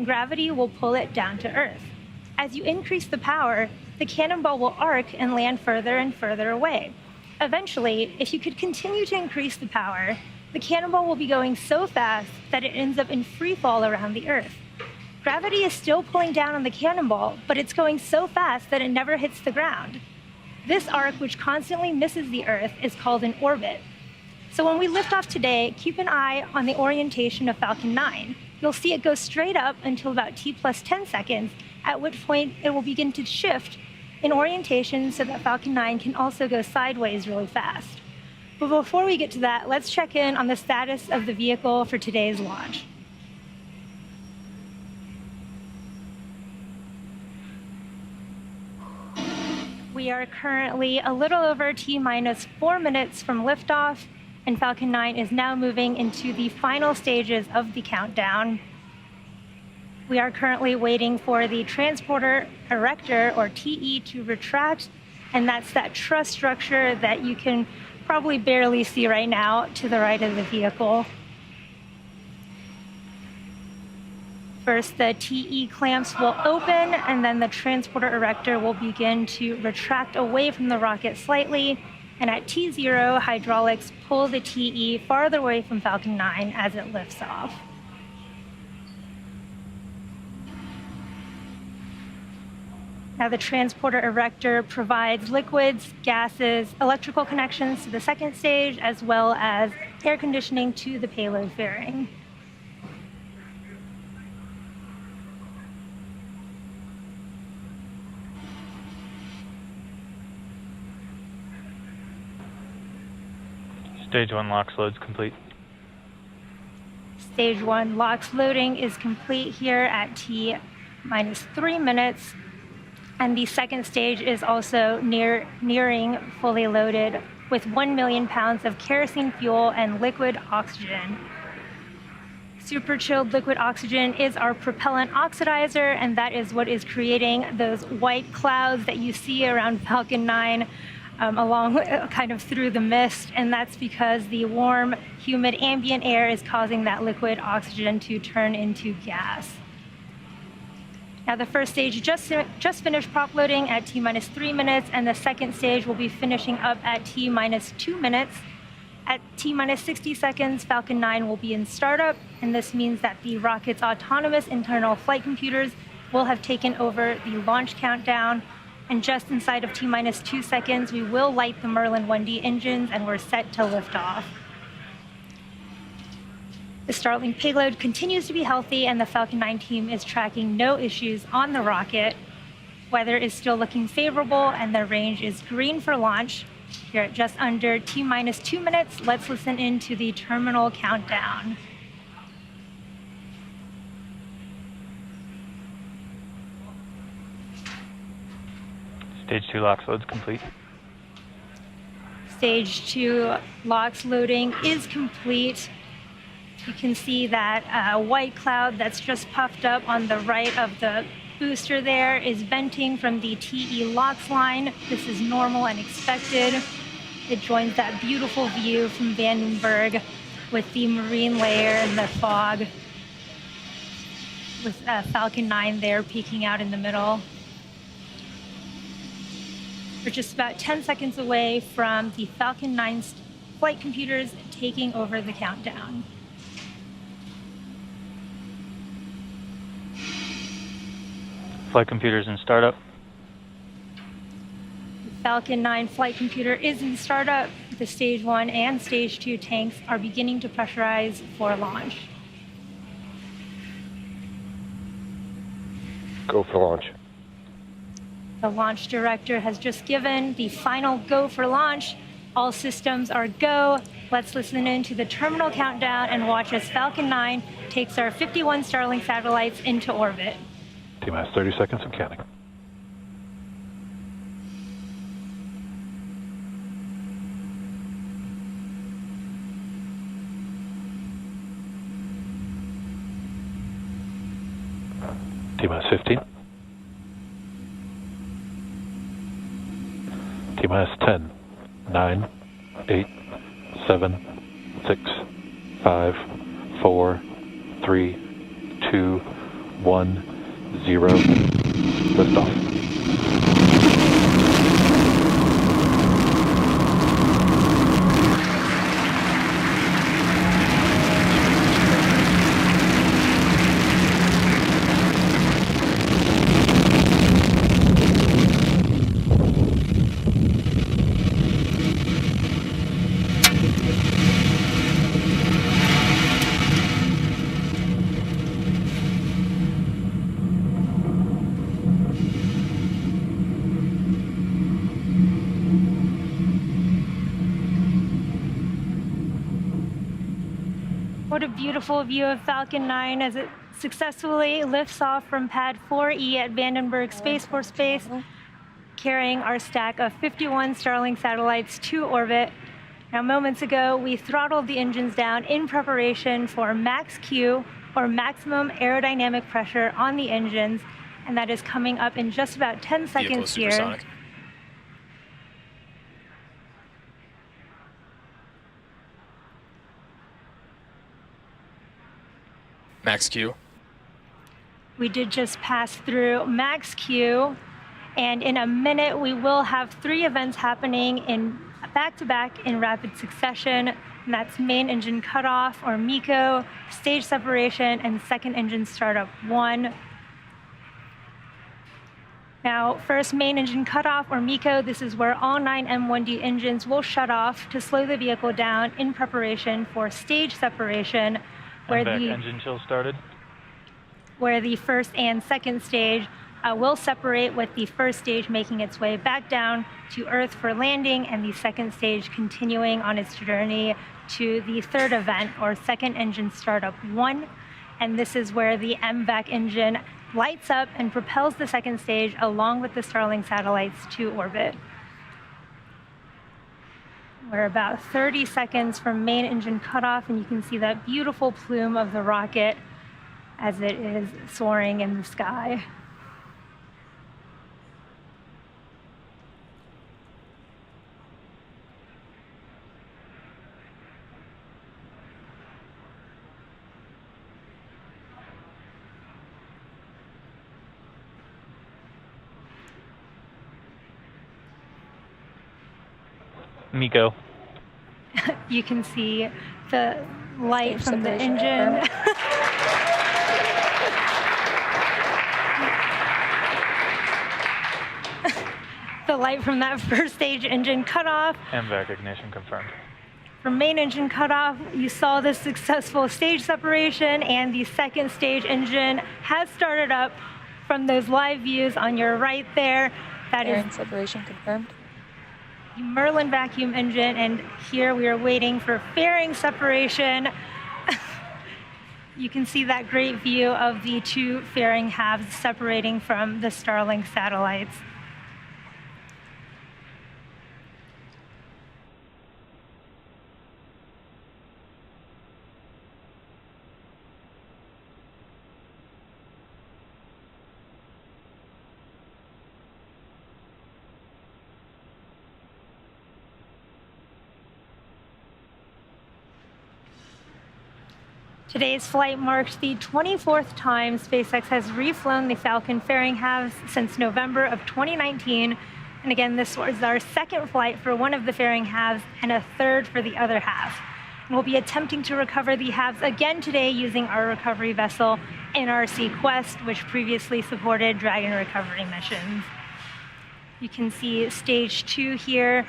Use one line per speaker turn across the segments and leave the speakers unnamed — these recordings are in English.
Gravity will pull it down to Earth. As you increase the power, the cannonball will arc and land further and further away. Eventually, if you could continue to increase the power, the cannonball will be going so fast that it ends up in free fall around the Earth. Gravity is still pulling down on the cannonball, but it's going so fast that it never hits the ground. This arc, which constantly misses the Earth, is called an orbit. So when we lift off today, keep an eye on the orientation of Falcon 9. You'll see it go straight up until about t plus 10 seconds, at which point it will begin to shift in orientation so that Falcon 9 can also go sideways really fast. But before we get to that, let's check in on the status of the vehicle for today's launch. We are currently a little over T-minus 4 minutes from liftoff, and Falcon 9 is now moving into the final stages of the countdown. We are currently waiting for the transporter erector, or TE, to retract, and that's that truss structure that you can probably barely see right now to the right of the vehicle. First, the TE clamps will open, and then the transporter erector will begin to retract away from the rocket slightly, and at T0, hydraulics pull the TE farther away from Falcon 9 as it lifts off. Now, the transporter erector provides liquids, gases, electrical connections to the second stage, as well as air conditioning to the payload fairing.
Stage 1 LOX load's complete.
Stage 1 LOX loading is complete here at T-minus 3 minutes, and the second stage is also nearing fully loaded with 1 million pounds of kerosene fuel and liquid oxygen. Super chilled liquid oxygen is our propellant oxidizer, and that is what is creating those white clouds that you see around Falcon 9 along kind of through the mist, and that's because the warm, humid ambient air is causing that liquid oxygen to turn into gas. Now, the first stage just finished prop loading at T-minus 3 minutes, and the second stage will be finishing up at T-minus 2 minutes. At T-minus 60 seconds, Falcon 9 will be in startup, and this means that the rocket's autonomous internal flight computers will have taken over the launch countdown. And just inside of T-minus 2 seconds, we will light the Merlin 1D engines, and we're set to lift off. The Starlink payload continues to be healthy, and the Falcon 9 team is tracking no issues on the rocket. Weather is still looking favorable, and the range is green for launch. Here at just under T-minus 2 minutes, let's listen in to the terminal countdown.
Stage 2 LOX load's complete.
Stage 2 LOX loading is complete. You can see that white cloud that's just puffed up on the right of the booster there is venting from the TE LOX line. This is normal and expected. It joins that beautiful view from Vandenberg with the marine layer and the fog, with Falcon 9 there peeking out in the middle. We're just about 10 seconds away from the Falcon 9's flight computers taking over the countdown.
Flight computers in startup.
The Falcon 9 flight computer is in startup. The Stage 1 and Stage 2 tanks are beginning to pressurize for launch.
Go for launch.
The launch director has just given the final go for launch. All systems are go. Let's listen in to the terminal countdown and watch as Falcon 9 takes our 51 Starlink satellites into orbit.
T-minus 30 seconds and counting. T-minus 15. T-minus 10, 9, 8, 7, 6, 5, 4, 3, 2, 1, 0. Liftoff.
What a beautiful view of Falcon 9 as it successfully lifts off from Pad 4E at Vandenberg Space Force Base, carrying our stack of 51 Starlink satellites to orbit. Now, moments ago, we throttled the engines down in preparation for max Q, or maximum aerodynamic pressure on the engines, and that is coming up in just about 10 seconds here.
Supersonic. Max Q.
We did just pass through max Q, and in a minute we will have 3 events happening in back-to-back in rapid succession, and that's main engine cutoff, or MECO, stage separation, and second engine startup 1. Now, first, main engine cutoff, or MECO. This is where all 9 M1D engines will shut off to slow the vehicle down in preparation for stage separation, where the
engine chill started.
Where the first and second stage will separate, with the first stage making its way back down to Earth for landing, and the second stage continuing on its journey to the third event, or second engine startup 1. And this is where the MVAC engine lights up and propels the second stage along with the Starlink satellites to orbit. We're about 30 seconds from main engine cutoff, and you can see that beautiful plume of the rocket as it is soaring in the sky.
MECO.
You can see the light from the engine. The light from that first stage engine cutoff.
MVAC ignition confirmed.
For main engine cutoff, you saw the successful stage separation, and the second stage engine has started up from those live views on your right there. That
Fairing
is
separation confirmed.
the Merlin vacuum engine, and here we are waiting for fairing separation. You can see that great view of the 2 fairing halves separating from the Starlink satellites. Today's flight marks the 24th time SpaceX has reflown the Falcon fairing halves since November of 2019. And again, this was our second flight for one of the fairing halves and a third for the other half. And we'll be attempting to recover the halves again today using our recovery vessel, NRC Quest, which previously supported Dragon recovery missions. You can see stage 2 here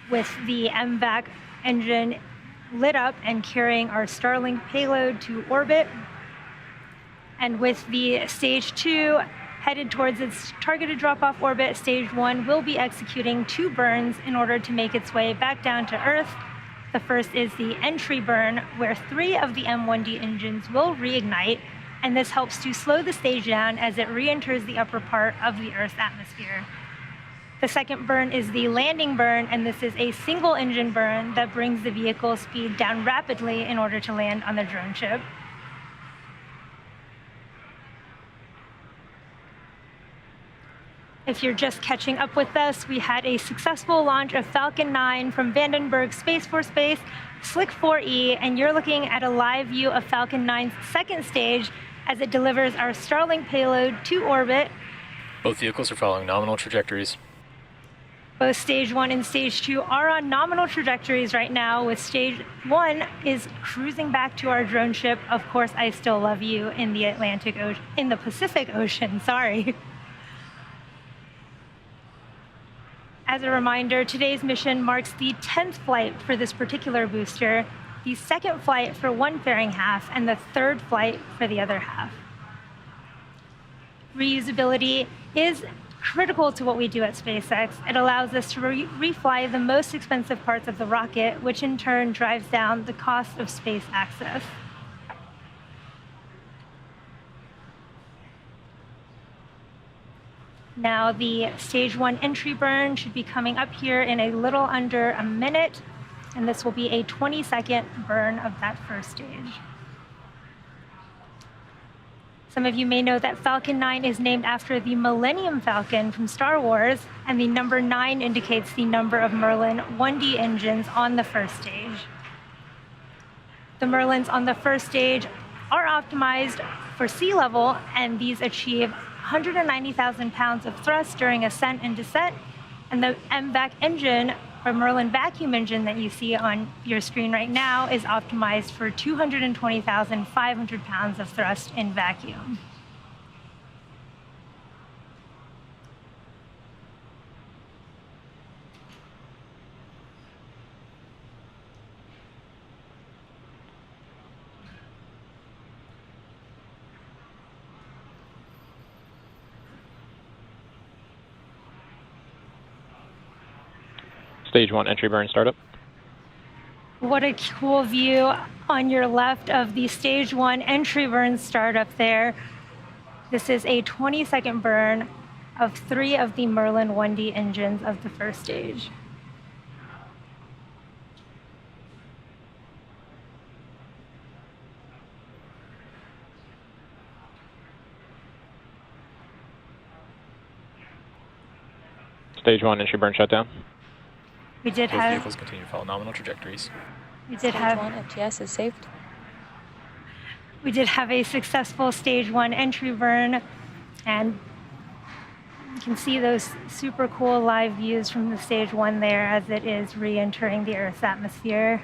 with the MVAC engine lit up and carrying our Starlink payload to orbit. And with the stage 2 headed towards its targeted drop-off orbit, stage 1 will be executing 2 burns in order to make its way back down to Earth. The first is the entry burn, where 3 of the M1D engines will reignite, and this helps to slow the stage down as it re-enters the upper part of the Earth's atmosphere. The second burn is the landing burn, and this is a single engine burn that brings the vehicle speed down rapidly in order to land on the drone ship. If you're just catching up with us, we had a successful launch of Falcon 9 from Vandenberg Space Force Base, Slick 4E, and you're looking at a live view of Falcon 9's second stage as it delivers our Starlink payload to orbit.
Both vehicles are following nominal trajectories.
Both Stage 1 and Stage 2 are on nominal trajectories right now, with Stage 1 is cruising back to our drone ship, Of Course I Still Love You, in the Pacific Ocean, sorry. As a reminder, today's mission marks the 10th flight for this particular booster, the second flight for one fairing half, and the third flight for the other half. Reusability is critical to what we do at SpaceX. It allows us to refly the most expensive parts of the rocket, which in turn drives down the cost of space access. Now the Stage 1 entry burn should be coming up here in a little under a minute, and this will be a 20-second burn of that first stage. Some of you may know that Falcon 9 is named after the Millennium Falcon from Star Wars, and the number 9 indicates the number of Merlin 1D engines on the first stage. The Merlins on the first stage are optimized for sea level, and these achieve 190,000 pounds of thrust during ascent and descent, and the MVAC engine, or Merlin vacuum engine that you see on your screen right now, is optimized for 220,500 pounds of thrust in vacuum.
Stage 1 entry burn startup.
What a cool view on your left of the Stage 1 entry burn startup there. This is a 20-second burn of 3 of the Merlin 1D engines of the first stage.
Stage 1 entry burn shutdown.
We did
Both
have
vehicles continue to follow nominal trajectories.
we did
Stage
have
1 FTS is saved.
we did have a successful Stage 1 entry burn, and you can see those super cool live views from the Stage 1 there as it is re-entering the Earth's atmosphere.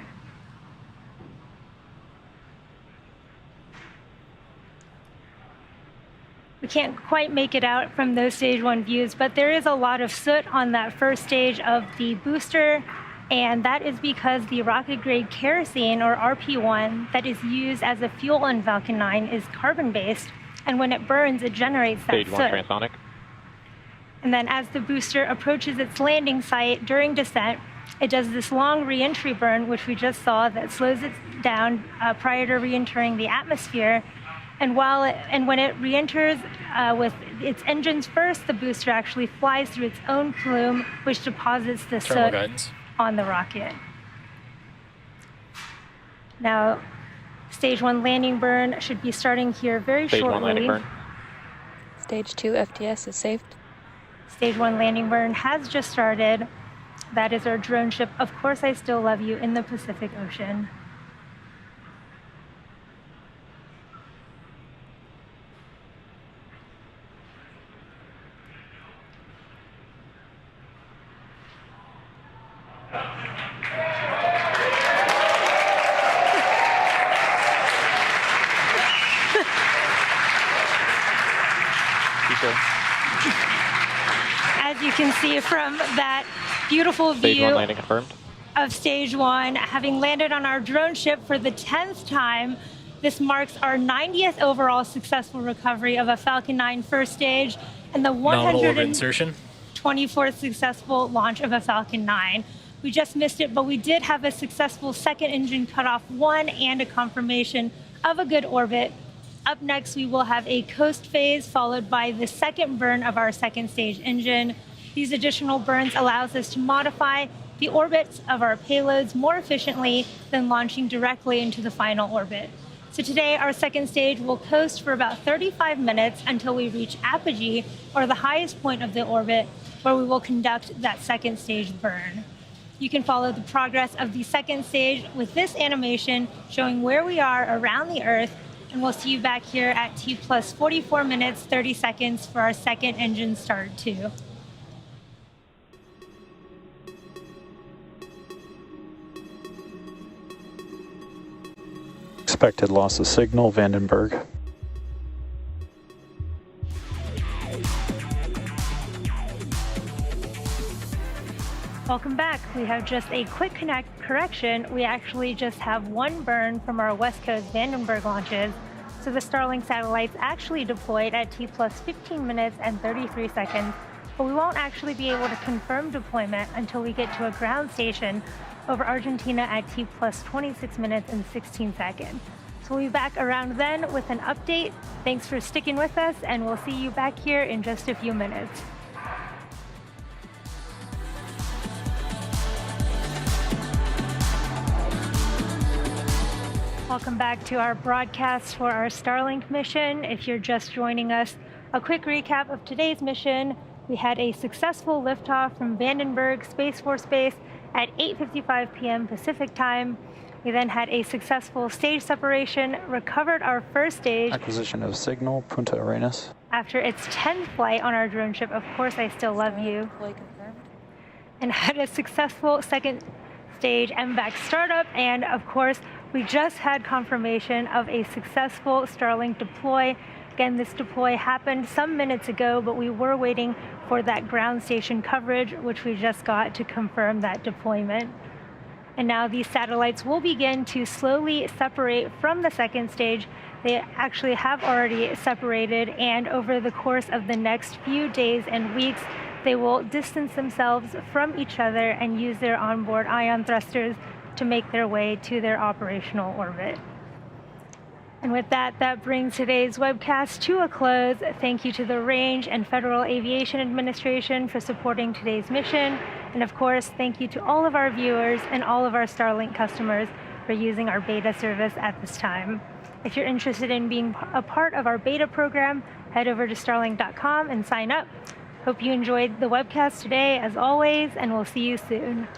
We can't quite make it out from those Stage 1 views, but there is a lot of soot on that first stage of the booster, and that is because the rocket-grade kerosene, or RP1, that is used as a fuel in Falcon 9 is carbon-based, and when it burns, it generates that
Stage 1
soot.
transonic.
And then as the booster approaches its landing site during descent, it does this long re-entry burn, which we just saw, that slows it down prior to re-entering the atmosphere. And when it re-enters with its engines first, the booster actually flies through its own plume, which deposits the
Terminal
soot
guidance.
on the rocket. Now, Stage 1 landing burn should be starting here very
Stage
shortly.
1 landing burn.
Stage 2 FTS is saved.
Stage 1 landing burn has just started. That is our drone ship, Of Course I Still Love You, in the Pacific Ocean. As you can see from that beautiful
Stage 1
view
landing confirmed.
of Stage 1, having landed on our drone ship for the 10th time, this marks our 90th overall successful recovery of a Falcon 9 first stage and the
Nominal orbit insertion.
124th successful launch of a Falcon 9. We just missed it, but we did have a successful second engine cutoff 1 and a confirmation of a good orbit. Up next, we will have a coast phase followed by the second burn of our second stage engine. These additional burns allows us to modify the orbits of our payloads more efficiently than launching directly into the final orbit. So today, our second stage will coast for about 35 minutes until we reach apogee, or the highest point of the orbit, where we will conduct that second stage burn. You can follow the progress of the second stage with this animation showing where we are around the Earth And we'll see you back here at T plus 44 minutes, 30 seconds for our second engine start too.
Expected loss of signal, Vandenberg.
Welcome back. We have just a quick correction. We actually just have one burn from our West Coast Vandenberg launches. So the Starlink satellites actually deployed at T plus 15 minutes and 33 seconds, but we won't actually be able to confirm deployment until we get to a ground station over Argentina at T plus 26 minutes and 16 seconds. So we'll be back around then with an update. Thanks for sticking with us, and we'll see you back here in just a few minutes. Welcome back to our broadcast for our Starlink mission. If you're just joining us, a quick recap of today's mission. We had a successful liftoff from Vandenberg Space Force Base at 8:55 p.m. Pacific time. We then had a successful stage separation, recovered our first stage
Acquisition of signal, Punta Arenas.
after its 10th flight on our drone ship, Of Course I Still Love You,
Fully confirmed.
and had a successful second stage MVAC startup. And of course, we just had confirmation of a successful Starlink deploy. Again, this deploy happened some minutes ago, but we were waiting for that ground station coverage, which we just got to confirm that deployment. And now these satellites will begin to slowly separate from the second stage. They actually have already separated, and over the course of the next few days and weeks, they will distance themselves from each other and use their onboard ion thrusters to make their way to their operational orbit. And with that, that brings today's webcast to a close. Thank you to the Range and Federal Aviation Administration for supporting today's mission. And of course, thank you to all of our viewers and all of our Starlink customers for using our beta service at this time. If you're interested in being a part of our beta program, head over to starlink.com and sign up. Hope you enjoyed the webcast today, as always, and we'll see you soon.